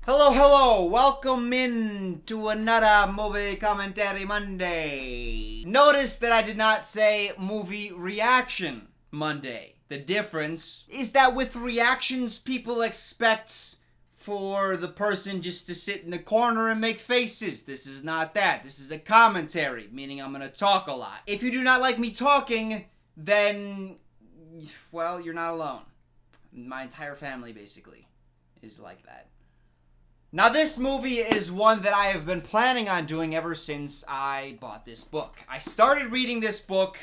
Hello, welcome in to another Movie Commentary Monday. Notice that I did not say Movie Reaction Monday. The difference is that with reactions, people expect for the person just to sit in the corner and make faces. This is not that. This is a commentary, meaning I'm gonna talk a lot. If you do not like me talking, then, well, you're not alone. My entire family, basically, is like that. Now, this movie is one that I have been planning on doing ever since I bought this book. I started reading this book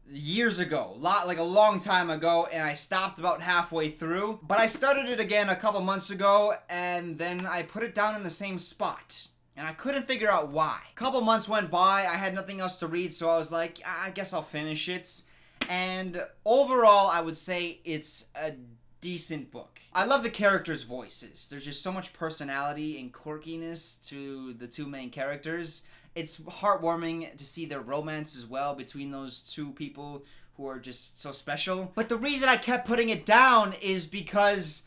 years ago, like a long time ago, and I stopped about halfway through. But I started it again a couple months ago, and then I put it down in the same spot. And I couldn't figure out why. A couple months went by, I had nothing else to read, so I was like, I guess I'll finish it. And overall, I would say it's a decent book. I love the characters' voices. There's just so much personality and quirkiness to the two main characters. It's heartwarming to see their romance as well between those two people who are just so special. But the reason I kept putting it down is because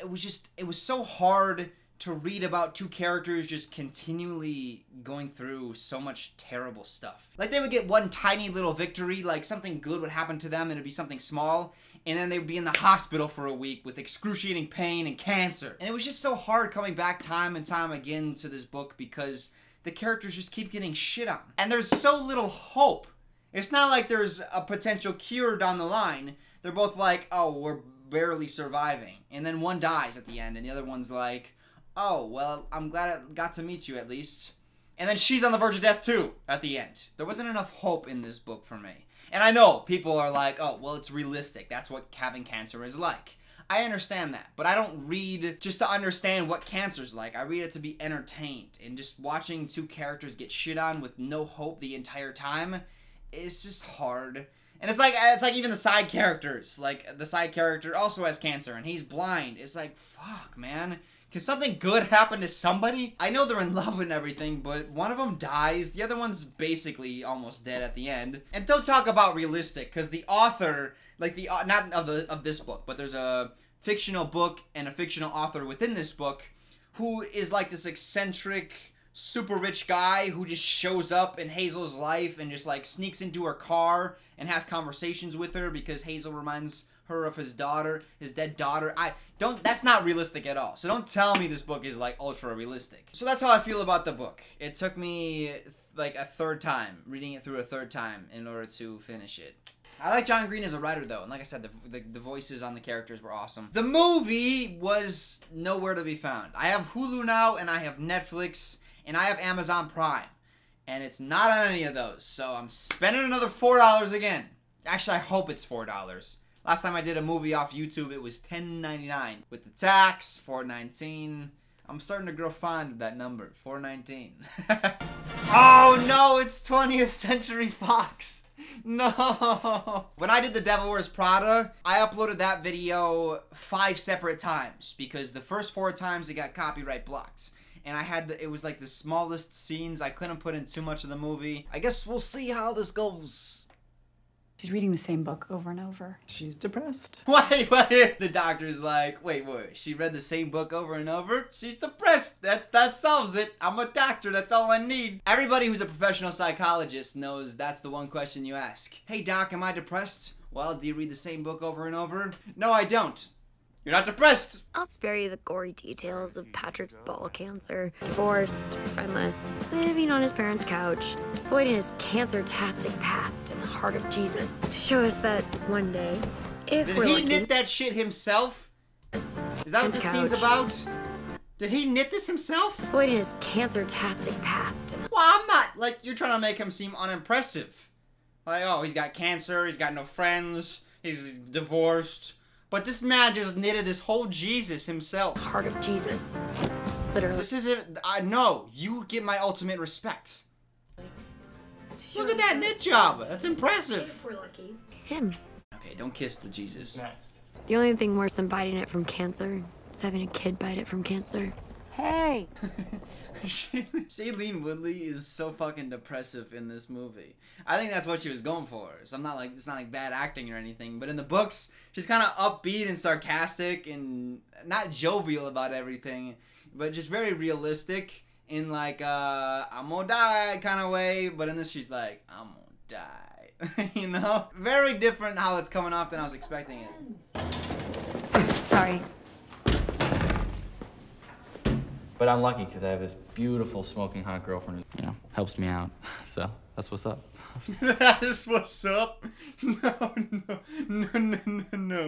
it was so hard to read about two characters just continually going through so much terrible stuff. Like, they would get one tiny little victory, like something good would happen to them and it'd be something small, and then they would be in the hospital for a week with excruciating pain and cancer. And it was just so hard coming back time and time again to this book because the characters just keep getting shit on. And there's so little hope. It's not like there's a potential cure down the line. They're both like, oh, we're barely surviving. And then one dies at the end, and the other one's like, oh, well, I'm glad I got to meet you at least. And then she's on the verge of death too at the end. There wasn't enough hope in this book for me. And I know people are like, oh, well, it's realistic. That's what having cancer is like. I understand that, but I don't read just to understand what cancer's like. I read it to be entertained, and just watching two characters get shit on with no hope the entire time is just hard. And it's like even the side characters, like the side character also has cancer and he's blind. It's like, fuck, man. Can something good happen to somebody? I know they're in love and everything, but one of them dies. The other one's basically almost dead at the end. And don't talk about realistic, because the author, like not of this book, but there's a fictional book and a fictional author within this book who is like this eccentric, super rich guy who just shows up in Hazel's life and just like sneaks into her car and has conversations with her because Hazel reminds her of his daughter, his dead daughter. That's not realistic at all. So don't tell me this book is like ultra realistic. So that's how I feel about the book. It took me like a third time, reading it through a third time in order to finish it. I like John Green as a writer though, and like I said, the voices on the characters were awesome. The movie was nowhere to be found. I have Hulu now, and I have Netflix, and I have Amazon Prime, and it's not on any of those, so I'm spending another $4 again. Actually, I hope it's $4. Last time I did a movie off YouTube, it was $10.99. With the tax, $4.19. I'm starting to grow fond of that number, $4.19. Oh no, it's 20th Century Fox. No. When I did The Devil Wears Prada, I uploaded that video 5 separate times because the first 4 times it got copyright blocked. And it was like the smallest scenes. I couldn't put in too much of the movie. I guess we'll see how this goes. She's reading the same book over and over. She's depressed. Wait. The doctor's like, wait. She read the same book over and over? She's depressed. That solves it. I'm a doctor. That's all I need. Everybody who's a professional psychologist knows that's the one question you ask. Hey, doc, am I depressed? Well, do you read the same book over and over? No, I don't. You're not depressed. I'll spare you the gory details of Patrick's ball cancer. Divorced, friendless, living on his parents' couch, avoiding his cancer-tastic past in the heart of Jesus. To show us that one day, if we're lucky... Did he knit that shit himself? Is that what this scene's about? Did he knit this himself? Avoiding his cancer-tastic past in the... Well, I'm not, like, you're trying to make him seem unimpressive. Like, oh, he's got cancer, he's got no friends, he's divorced... But this man just knitted this whole Jesus himself. Heart of Jesus. Literally. This isn't... no, you get my ultimate respect. Look at that knit job. That's impressive. If we're lucky. Him. Okay, don't kiss the Jesus. Next. The only thing worse than biting it from cancer is having a kid bite it from cancer. Hey, Hey. Shailene Woodley is so fucking depressive in this movie. I think that's what she was going for. So I'm not like, it's not like bad acting or anything, but in the books, she's kind of upbeat and sarcastic and not jovial about everything, but just very realistic in like I'm gonna die kind of way. But in this, she's like, I'm gonna die. You know? Very different how it's coming off than I was expecting it. Sorry. But I'm lucky because I have this beautiful smoking hot girlfriend who, helps me out. So that's what's up. That is what's up. No.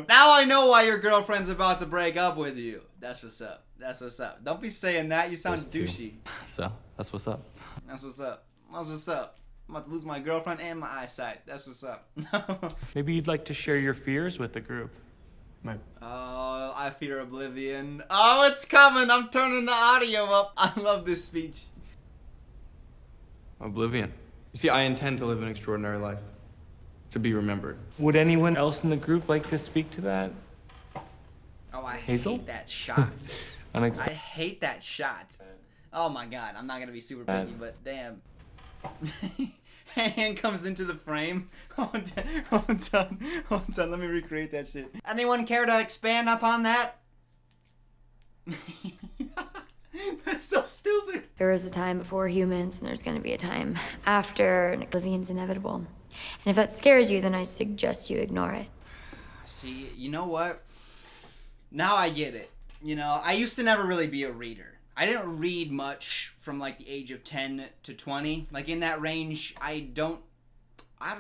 Now I know why your girlfriend's about to break up with you. That's what's up. That's what's up. Don't be saying that. You sound douchey. So that's what's up. That's what's up. That's what's up. I'm about to lose my girlfriend and my eyesight. That's what's up. Maybe you'd like to share your fears with the group. Oh, I fear oblivion. Oh, it's coming. I'm turning the audio up. I love this speech. Oblivion. You see, I intend to live an extraordinary life. To be remembered. Would anyone else in the group like to speak to that? Oh, I Hazel? hate that shot. I Unexpected. hate that shot. Oh my god, I'm not gonna be super picky, but damn. Hand comes into the frame. Hold on, let me recreate that shit. Anyone care to expand upon that? That's so stupid. There was a time before humans, and there's gonna be a time after, and oblivion's inevitable. And if that scares you, then I suggest you ignore it. See, you know what? Now I get it. I used to never really be a reader. I didn't read much from like the age of 10 to 20. Like in that range, I don't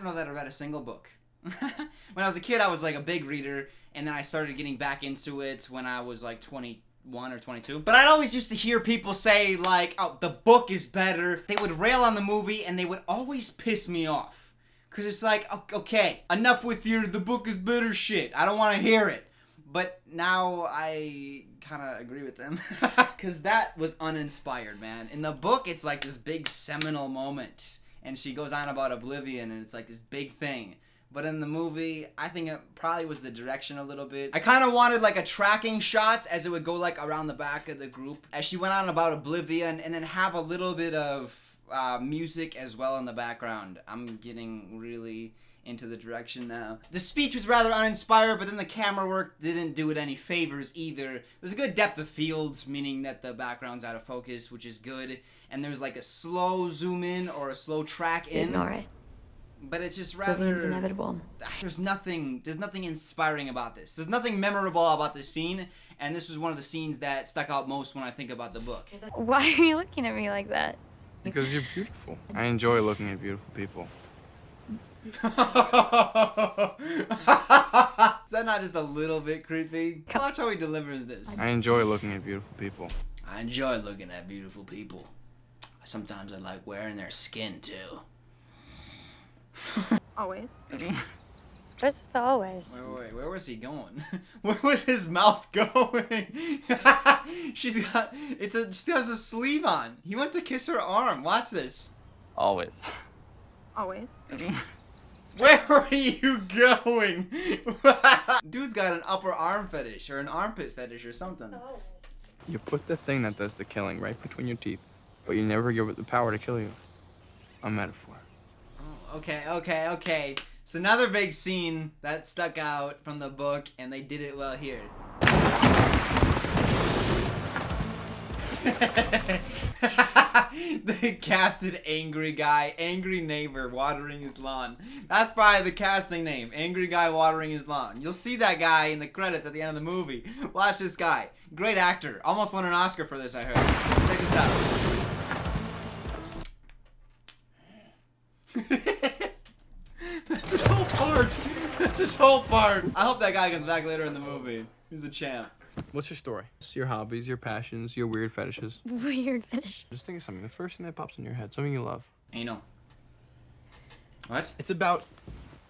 know that I read a single book. When I was a kid, I was like a big reader, and then I started getting back into it when I was like 21 or 22. But I'd always used to hear people say like, oh, the book is better. They would rail on the movie, and they would always piss me off. Cause it's like, okay, enough with your the book is better shit. I don't want to hear it. But now I kind of agree with them. Because that was uninspired, man. In the book, it's like this big seminal moment. And she goes on about oblivion, and it's like this big thing. But in the movie, I think it probably was the direction a little bit. I kind of wanted like a tracking shot as it would go like around the back of the group. As she went on about oblivion, and then have a little bit of music as well in the background. I'm getting really into the direction now. The speech was rather uninspired, but then the camera work didn't do it any favors either. There's a good depth of field, meaning that the background's out of focus, which is good. And there's like a slow zoom in or a slow track in. Ignore it. But it's just rather... Oblivion's inevitable. There's nothing inspiring about this. There's nothing memorable about this scene, and this is one of the scenes that stuck out most when I think about the book. Why are you looking at me like that? Because you're beautiful. I enjoy looking at beautiful people. Is that not just a little bit creepy? Watch how he delivers this. I enjoy looking at beautiful people. I enjoy looking at beautiful people. Sometimes I like wearing their skin too. Always. What's with the always? Wait, where was he going? Where was his mouth going? She has a sleeve on. He went to kiss her arm. Watch this. Always. Always. Where are you going? Dude's got an upper arm fetish or an armpit fetish or something. You put the thing that does the killing right between your teeth, but you never give it the power to kill you. A metaphor. Oh, okay. So another big scene that stuck out from the book, and they did it well here. They casted angry guy, angry neighbor watering his lawn. That's probably the casting name, angry guy watering his lawn. You'll see that guy in the credits at the end of the movie. Watch this guy. Great actor. Almost won an Oscar for this, I heard. Check this out. That's his whole part. I hope that guy comes back later in the movie. He's a champ. What's your story? Your hobbies, your passions, your weird fetishes. Weird finish. Just think of something. The first thing that pops in your head. Something you love. Anal. What? It's about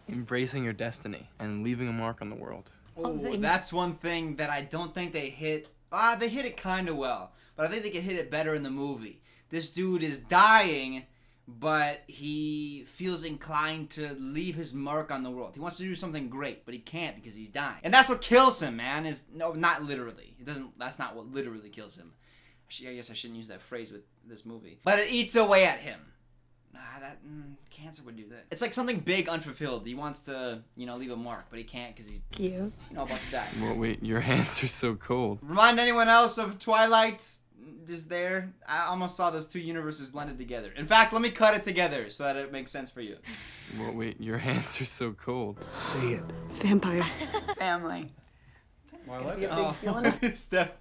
embracing your destiny and leaving a mark on the world. Oh, that's one thing that I don't think they hit. They hit it kind of well, but I think they could hit it better in the movie. This dude is dying, but he feels inclined to leave his mark on the world. He wants to do something great, but he can't because he's dying. And that's what kills him, man. No, not literally. That's not what literally kills him. I guess I shouldn't use that phrase with this movie. But it eats away at him. Cancer would do that. It's like something big unfulfilled. He wants to, leave a mark, but he can't because he's, Cute. about to die. Well, wait, your hands are so cold. Remind anyone else of Twilight just there? I almost saw those two universes blended together. In fact, let me cut it together so that it makes sense for you. Well, wait, your hands are so cold. Say it. Vampire. Family. It's gonna be a big deal enough. Steph.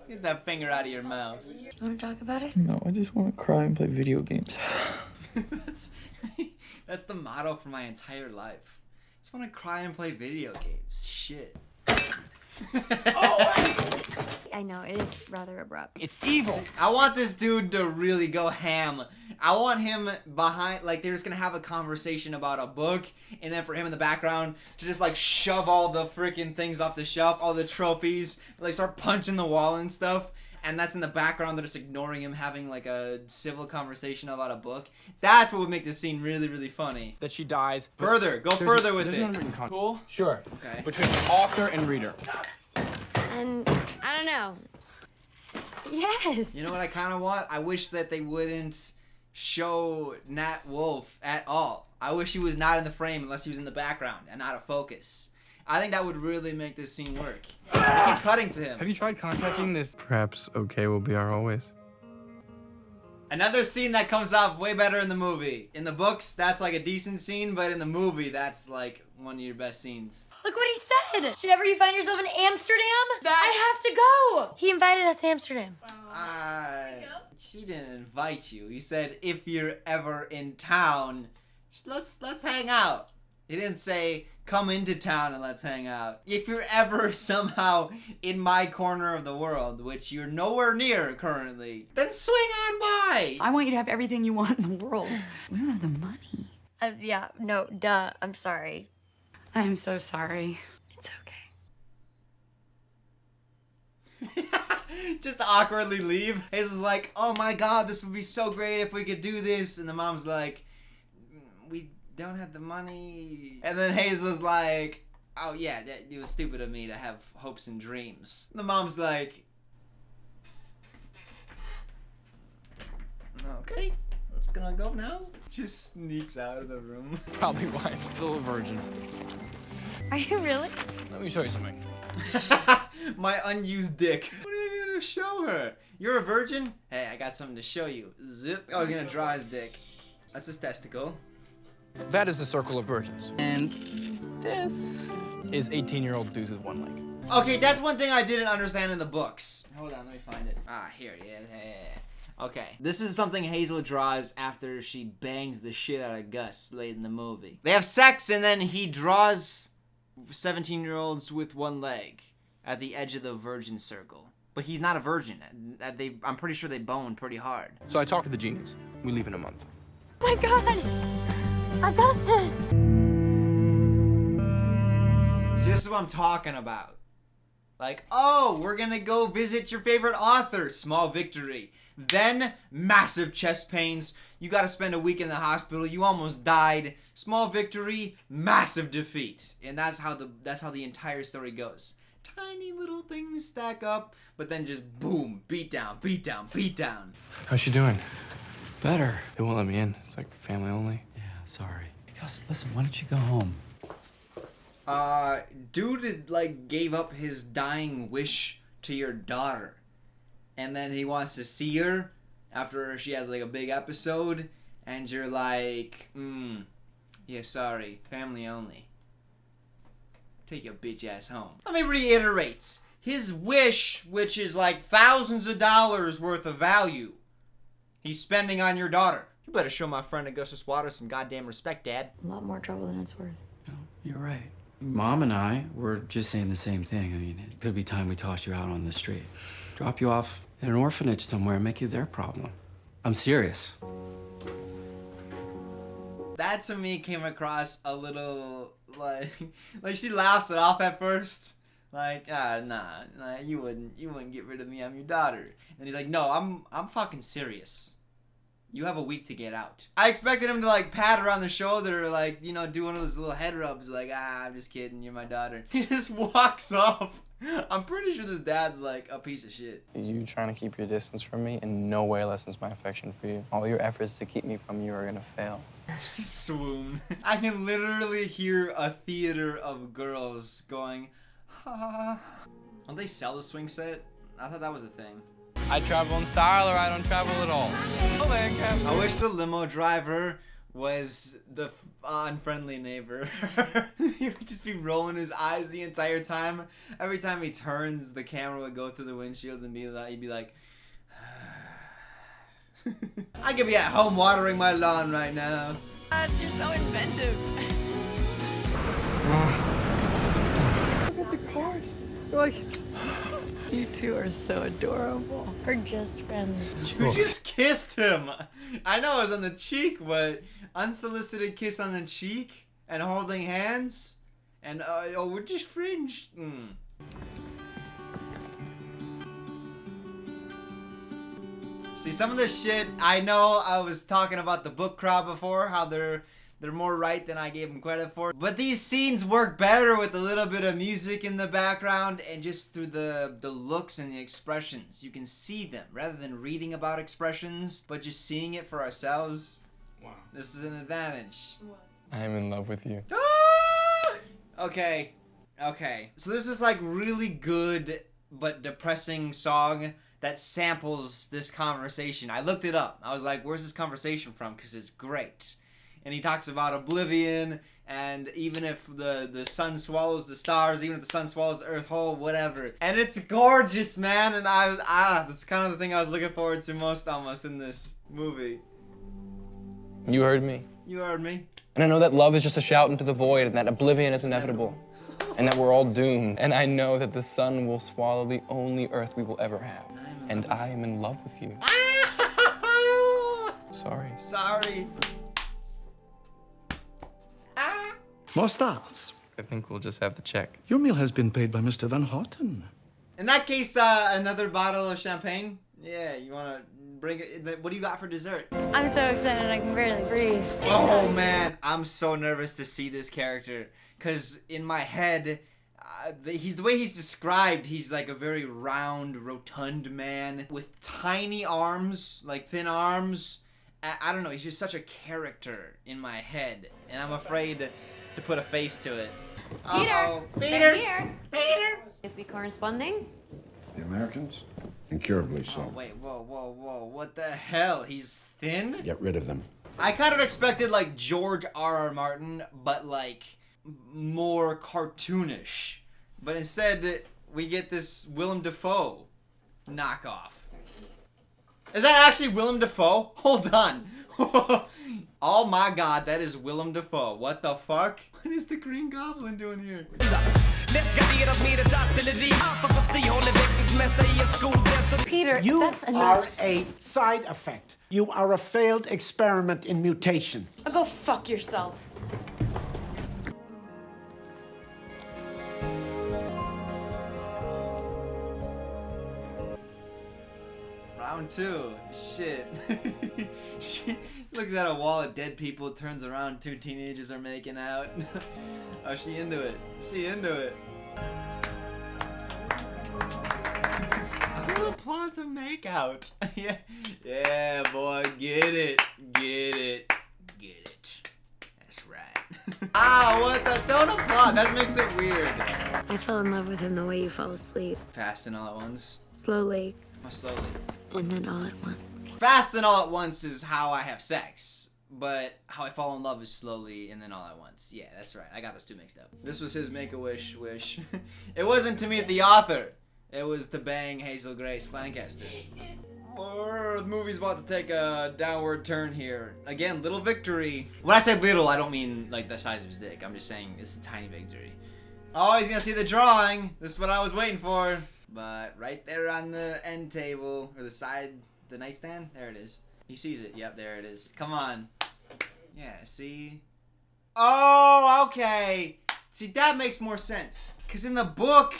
Get that finger out of your mouth. You want to talk about it? No, I just want to cry and play video games. That's the motto for my entire life. I just want to cry and play video games. Shit. I know, it is rather abrupt. It's evil. I want this dude to really go ham. I want him behind, like, they're just gonna have a conversation about a book, and then for him in the background to just, like, shove all the freaking things off the shelf, all the trophies, like, start punching the wall and stuff, and that's in the background. They're just ignoring him having, like, a civil conversation about a book. That's what would make this scene really, really funny. That she dies. Further, go further with There's it. an unwritten contract. Cool? Sure. Okay. Between author and reader. And I don't know. Yes. You know what I kind of want? I wish that they wouldn't show Nat Wolff at all. I wish he was not in the frame unless he was in the background and out of focus. I think that would really make this scene work. Keep cutting to him. Have you tried contacting this? Perhaps okay will be our always. Another scene that comes off way better in the movie. In the books, that's like a decent scene, but in the movie, that's like one of your best scenes. Look what he said. Should ever you find yourself in Amsterdam, I have to go. He invited us to Amsterdam. She didn't invite you. He said, if you're ever in town, let's hang out. He didn't say, come into town and let's hang out. If you're ever somehow in my corner of the world, which you're nowhere near currently, then swing on by. I want you to have everything you want in the world. We don't have the money. Yeah, no, duh. I'm sorry. I'm so sorry. It's okay. Just awkwardly leave. Hazel's like, oh my god, this would be so great if we could do this. And the mom's like, we don't have the money. And then Hazel's like, oh yeah, it was stupid of me to have hopes and dreams. And the mom's like, okay, I'm just gonna go now. Just sneaks out of the room. Probably why I'm still a virgin. Are you really? Let me show you something. My unused dick. What are you gonna show her? You're a virgin? Hey, I got something to show you. Zip. I was gonna draw his dick. That's his testicle. That is the circle of virgins. And this is 18-year-old dudes with one leg. Okay, that's one thing I didn't understand in the books. Hold on, let me find it. Here it is. Okay. This is something Hazel draws after she bangs the shit out of Gus late in the movie. They have sex and then he draws 17-year-olds with one leg at the edge of the virgin circle. But he's not a virgin. I'm pretty sure they bone pretty hard. So I talked to the genies. We leave in a month. Oh my God. Augustus. See, this is what I'm talking about. Like, oh, we're gonna go visit your favorite author. Small victory. Then, massive chest pains. You gotta spend a week in the hospital. You almost died. Small victory, massive defeat. And that's how the entire story goes. Tiny little things stack up, but then just boom, beat down, beat down, beat down. How's she doing? Better. They won't let me in. It's like family only. Yeah, sorry. Gus, listen, why don't you go home? Dude, like, gave up his dying wish to your daughter. And then he wants to see her after she has, like, a big episode. And you're like, yeah, sorry. Family only. Take your bitch ass home. Let me reiterate. His wish, which is like thousands of dollars worth of value, he's spending on your daughter. You better show my friend Augustus Waters some goddamn respect, Dad. A lot more trouble than it's worth. No, you're right. Mom and I were just saying the same thing. I mean, it could be time we toss you out on the street. Drop you off in an orphanage somewhere and make you their problem. I'm serious. That to me came across a little like she laughs it off at first. Like, nah, you wouldn't get rid of me, I'm your daughter. And he's like, no, I'm fucking serious. You have a week to get out. I expected him to like pat her on the shoulder or like, do one of those little head rubs like, I'm just kidding, you're my daughter. He just walks off. I'm pretty sure this dad's like a piece of shit. You trying to keep your distance from me in no way lessens my affection for you. All your efforts to keep me from you are gonna fail. Swoon. I can literally hear a theater of girls going, ha. Don't they sell the swing set? I thought that was a thing. I travel in style or I don't travel at all. I wish the limo driver was the unfriendly neighbor. He would just be rolling his eyes the entire time. Every time he turns, the camera would go through the windshield and he'd be like, I could be at home watering my lawn right now. You're so inventive. Look at the cars. They're like... You two are so adorable. We're just friends. You just kissed him. I know it was on the cheek, but unsolicited kiss on the cheek and holding hands and oh, we're just friends. See, some of this shit, I know I was talking about the book crowd before, how they're more right than I gave them credit for. But these scenes work better with a little bit of music in the background and just through the looks and the expressions. You can see them rather than reading about expressions, but just seeing it for ourselves. Wow. This is an advantage. I am in love with you. Okay. So there's this like really good but depressing song that samples this conversation. I looked it up. I was like, where's this conversation from? Because it's great. And he talks about oblivion, and even if the sun swallows the stars, even if the sun swallows the earth whole, whatever. And it's gorgeous, man, and that's kind of the thing I was looking forward to most almost in this movie. You heard me. You heard me. And I know that love is just a shout into the void and that oblivion is inevitable. And that we're all doomed. And I know that the sun will swallow the only earth we will ever have. And I am in love with you. Sorry. More stars. I think we'll just have to check. Your meal has been paid by Mr. Van Houten. In that case, another bottle of champagne. Yeah, you wanna bring it? What do you got for dessert? I'm so excited I can barely breathe. Oh man, I'm so nervous to see this character, cause in my head, the way he's described, he's like a very round, rotund man with tiny arms, like thin arms. I don't know, he's just such a character in my head, and I'm afraid to put a face to it. Peter! Peter! If we corresponding? The Americans? Incurably so. Oh, wait, whoa, what the hell? He's thin? Get rid of them. I kind of expected like George R.R. Martin, but like more cartoonish. But instead, we get this Willem Dafoe knockoff. Is that actually Willem Dafoe? Hold on. Oh my god, that is Willem Dafoe. What the fuck? What is the Green Goblin doing here? Peter, You that's are enough. a side effect. You are a failed experiment in mutation. Go fuck yourself. Round two. Shit. She looks at a wall of dead people, turns around, two teenagers are making out. Oh, she into it. Who applaud to make out? Yeah, boy, get it. That's right. What the? Don't applaud. That makes it weird. I fell in love with him the way you fall asleep. Fast and all at once. Slowly, Or slowly. and then all at once. Fast and all at once is how I have sex, but how I fall in love is slowly and then all at once. Yeah, that's right. I got those two mixed up. This was his Make-A-Wish wish. It wasn't to meet the author. It was to bang Hazel Grace Lancaster. The movie's about to take a downward turn here. Again, little victory. When I say little, I don't mean like the size of his dick. I'm just saying it's a tiny victory. Oh, he's gonna see the drawing. This is what I was waiting for. But right there on the end table, or the side, the nightstand, there it is. He sees it. Yep, there it is. Come on. Yeah, see? Oh, okay. See, that makes more sense. Because in the book,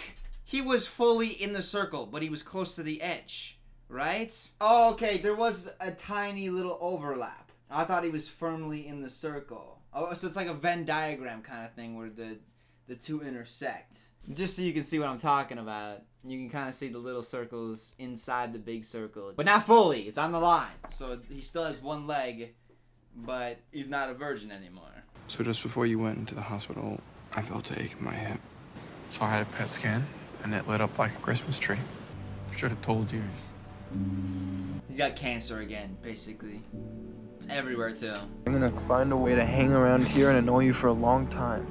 he was fully in the circle, but he was close to the edge, right? Oh, okay, there was a tiny little overlap. I thought he was firmly in the circle. Oh, so it's like a Venn diagram kind of thing where the two intersect. Just so you can see what I'm talking about. You can kind of see the little circles inside the big circle. But not fully. It's on the line. So he still has one leg, but he's not a virgin anymore. So just before you went into the hospital, I felt an ache in my hip. So I had a PET scan, and it lit up like a Christmas tree. Should have told you. He's got cancer again, basically. It's everywhere, too. I'm gonna find a way to hang around here and annoy you for a long time.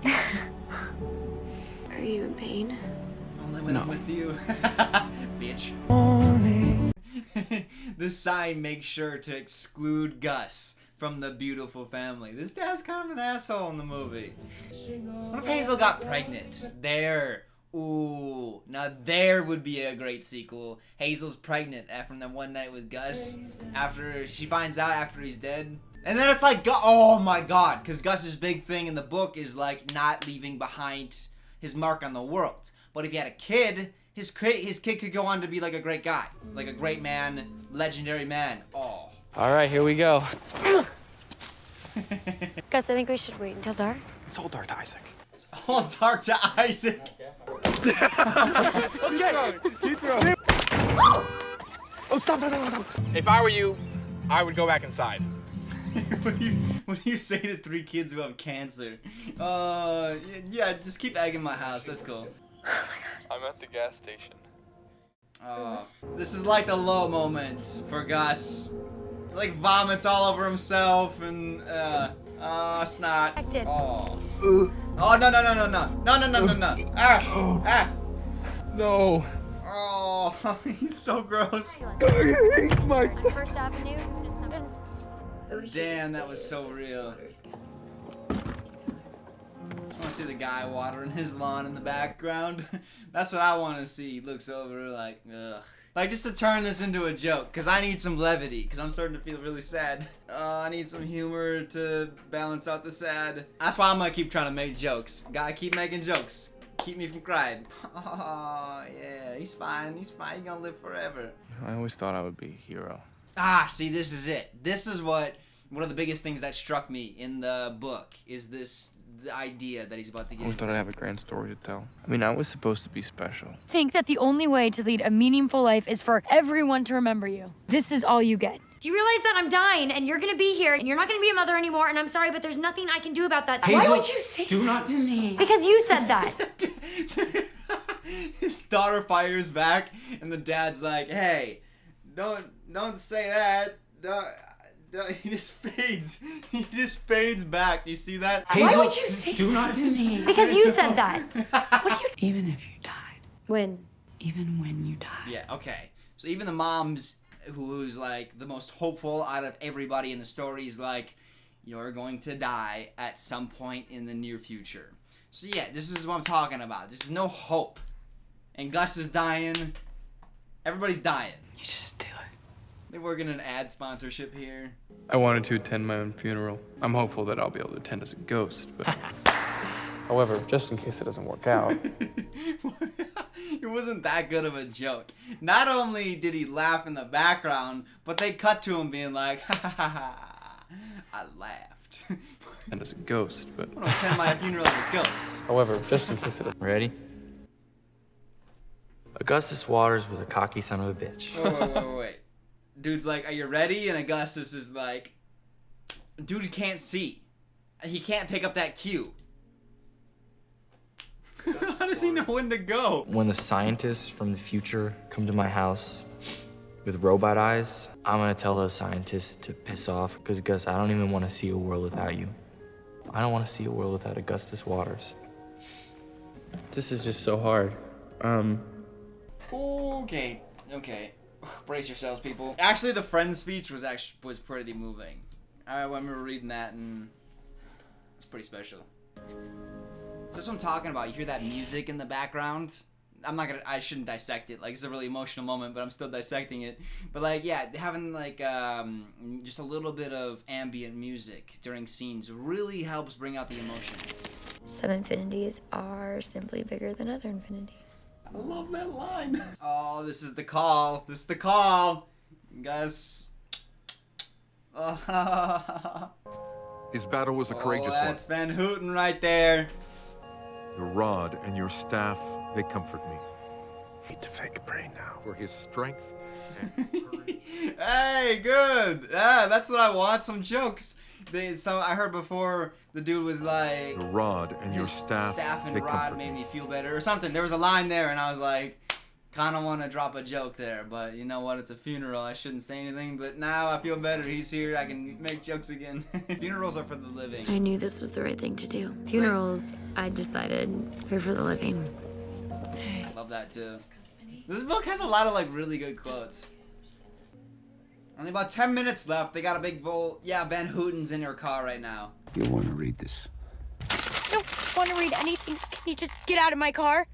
Are you in pain? Only when I'm with you. Bitch. This sign makes sure to exclude Gus from the beautiful family. This dad's kind of an asshole in the movie. What if Hazel got pregnant? There. Ooh. Now there would be a great sequel. Hazel's pregnant from that one night with Gus. After she finds out after he's dead. And then it's like, oh my god. Because Gus's big thing in the book is like not leaving behind his mark on the world. But if he had a kid, his kid could go on to be like a great guy. Like a great man, legendary man. Oh. All right, here we go. Gus, I think we should wait until dark. It's all dark to Isaac. It's all dark to Isaac. Oh, stop. If I were you, I would go back inside. What do you say to 3 kids who have cancer? Yeah, just keep egging my house. That's cool. I'm at the gas station. This is like the low moments for Gus. Like vomits all over himself and snot. Oh. Oh no. No. Oh, he's so gross. First Avenue. Damn, that was so real. Just want to see the guy watering his lawn in the background. That's what I want to see. He looks over like, ugh. Like, just to turn this into a joke, because I need some levity, because I'm starting to feel really sad. I need some humor to balance out the sad. That's why I'm going to keep trying to make jokes. Gotta keep making jokes. Keep me from crying. Oh, yeah, he's fine. He's fine. He's going to live forever. I always thought I would be a hero. Ah, see, this is it. This is one of the biggest things that struck me in the book, is the idea that he's about to get I always into. thought I'd have a grand story to tell. I mean, I was supposed to be special. Think that the only way to lead a meaningful life is for everyone to remember you. This is all you get. Do you realize that I'm dying and you're gonna be here and you're not gonna be a mother anymore and I'm sorry, but there's nothing I can do about that. Why would you say that to me? Because you said that. His daughter fires back, and the dad's like, "Hey, don't say that." He just fades. He just fades back. Do you see that? Why would you say that to me? Because you said that. Even if you died. When? Even when you died. Yeah. Okay. So even the mom's, who's like the most hopeful out of everybody in the story, is like, "You're going to die at some point in the near future." So yeah, this is what I'm talking about. There's no hope, and Gus is dying. Everybody's dying. You just do it. They work in an ad sponsorship here. I wanted to attend my own funeral. I'm hopeful that I'll be able to attend as a ghost, but... However, just in case it doesn't work out... It wasn't that good of a joke. Not only did he laugh in the background, but they cut to him being like, ha ha ha ha, I laughed. And as a ghost, but... I'm gonna attend my funeral as a ghost. However, just in case it doesn't... Ready? Augustus Waters was a cocky son of a bitch. Wait. Dude's like, "Are you ready?" And Augustus is like, dude can't see. He can't pick up that cue. How does he know when to go? When the scientists from the future come to my house with robot eyes, I'm gonna tell those scientists to piss off, because Gus, I don't even want to see a world without you. I don't want to see a world without Augustus Waters. This is just so hard. Okay. Brace yourselves, people. Actually, the friend's speech was pretty moving. I remember reading that, and it's pretty special. That's what I'm talking about. You hear that music in the background? I shouldn't dissect it. Like, it's a really emotional moment, but I'm still dissecting it. But like, yeah, having like just a little bit of ambient music during scenes really helps bring out the emotion. Some infinities are simply bigger than other infinities. I love that line. Oh, this is the call. This is the call. Guys. His battle was a courageous one. That's Van Houten right there. Your rod and your staff they comfort me. Need to fake a brain now. For his strength and courage. Hey, good. Yeah, that's what I want. Some jokes. I heard before the dude was like, Your rod and your his staff, and they rod comfort made me. me feel better or something. There was a line there, and I was like, kind of want to drop a joke there, but you know what? It's a funeral. I shouldn't say anything. But now I feel better. He's here. I can make jokes again. Funerals are for the living. I knew this was the right thing to do. Funerals, I decided, they're for the living. Love that too. This book has a lot of like really good quotes. Only about 10 minutes left. They got a big bowl. Yeah, Van Houten's in her car right now. You'll want to read this. I don't want to read anything. Can you just get out of my car?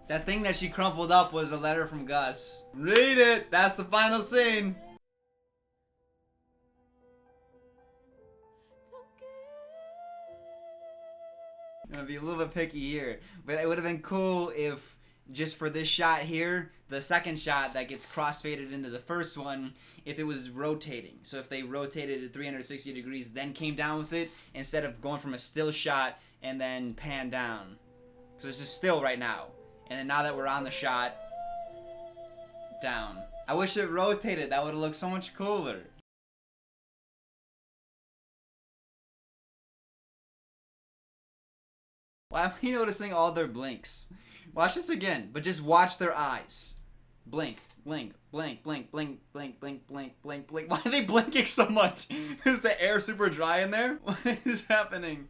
That thing that she crumpled up was a letter from Gus. Read it. That's the final scene. I'm gonna be a little bit picky here, but it would have been cool if just for this shot here, the second shot that gets crossfaded into the first one, if it was rotating. So if they rotated at 360 degrees, then came down with it, instead of going from a still shot and then pan down. So this is still right now. And then now that we're on the shot, down. I wish it rotated. That would have looked so much cooler. Why am I noticing all their blinks? Watch this again, but just watch their eyes. Blink, blink, blink, blink, blink, blink, blink, blink, blink, blink. Why are they blinking so much? Is the air super dry in there? What is happening?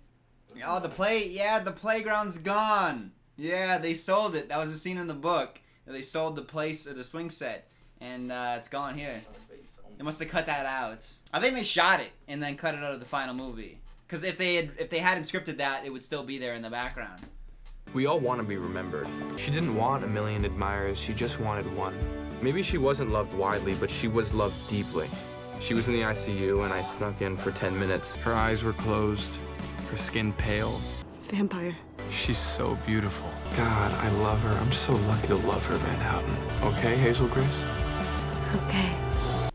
Oh, the playground's gone. Yeah, they sold it. That was a scene in the book. They sold the place, or the swing set, and it's gone here. They must have cut that out. I think they shot it and then cut it out of the final movie. Because if they hadn't scripted that, it would still be there in the background. We all want to be remembered. She didn't want a million admirers, she just wanted one. Maybe she wasn't loved widely, but she was loved deeply. She was in the ICU and I snuck in for 10 minutes. Her eyes were closed, her skin pale. Vampire. She's so beautiful. God, I love her. I'm so lucky to love her, Van Houten. Okay, Hazel Grace? Okay.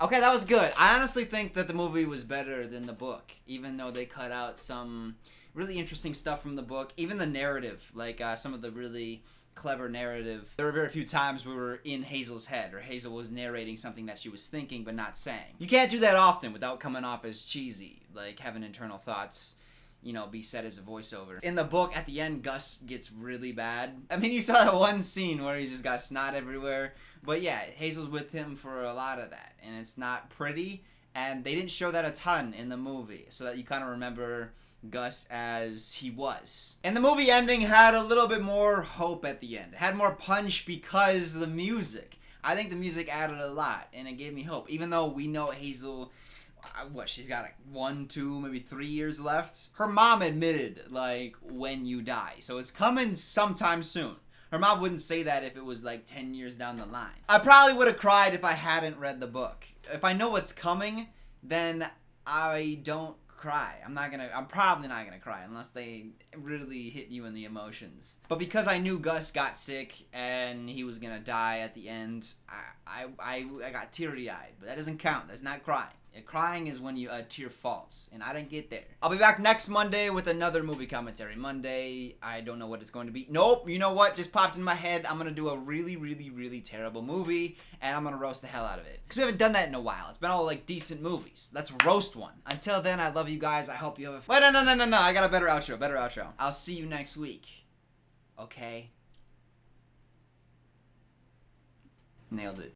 Okay, that was good. I honestly think that the movie was better than the book, even though they cut out some really interesting stuff from the book. Even the narrative, like some of the really clever narrative. There were very few times we were in Hazel's head, or Hazel was narrating something that she was thinking but not saying. You can't do that often without coming off as cheesy, like having internal thoughts, you know, be said as a voiceover. In the book, at the end, Gus gets really bad. I mean, you saw that one scene where he's just got snot everywhere. But yeah, Hazel's with him for a lot of that, and it's not pretty, and they didn't show that a ton in the movie, so that you kind of remember Gus as he was. And the movie ending had a little bit more hope at the end. It had more punch because of the music. I think the music added a lot, and it gave me hope. Even though we know Hazel, she's got like 1, 2, maybe 3 years left. Her mom admitted, like, when you die. So it's coming sometime soon. Her mom wouldn't say that if it was like 10 years down the line. I probably would have cried if I hadn't read the book. If I know what's coming, then I don't cry. I'm probably not gonna cry unless they really hit you in the emotions. But because I knew Gus got sick and he was gonna die at the end, I got teary-eyed. But that doesn't count. That's not crying. Crying is when a tear falls, and I didn't get there. I'll be back next Monday with another movie commentary. Monday, I don't know what it's going to be. Nope, you know what? Just popped in my head. I'm going to do a really, really, really terrible movie, and I'm going to roast the hell out of it. Because we haven't done that in a while. It's been all, like, decent movies. Let's roast one. Until then, I love you guys. I hope you have a... Wait, no. I got a better outro. I'll see you next week. Okay? Nailed it.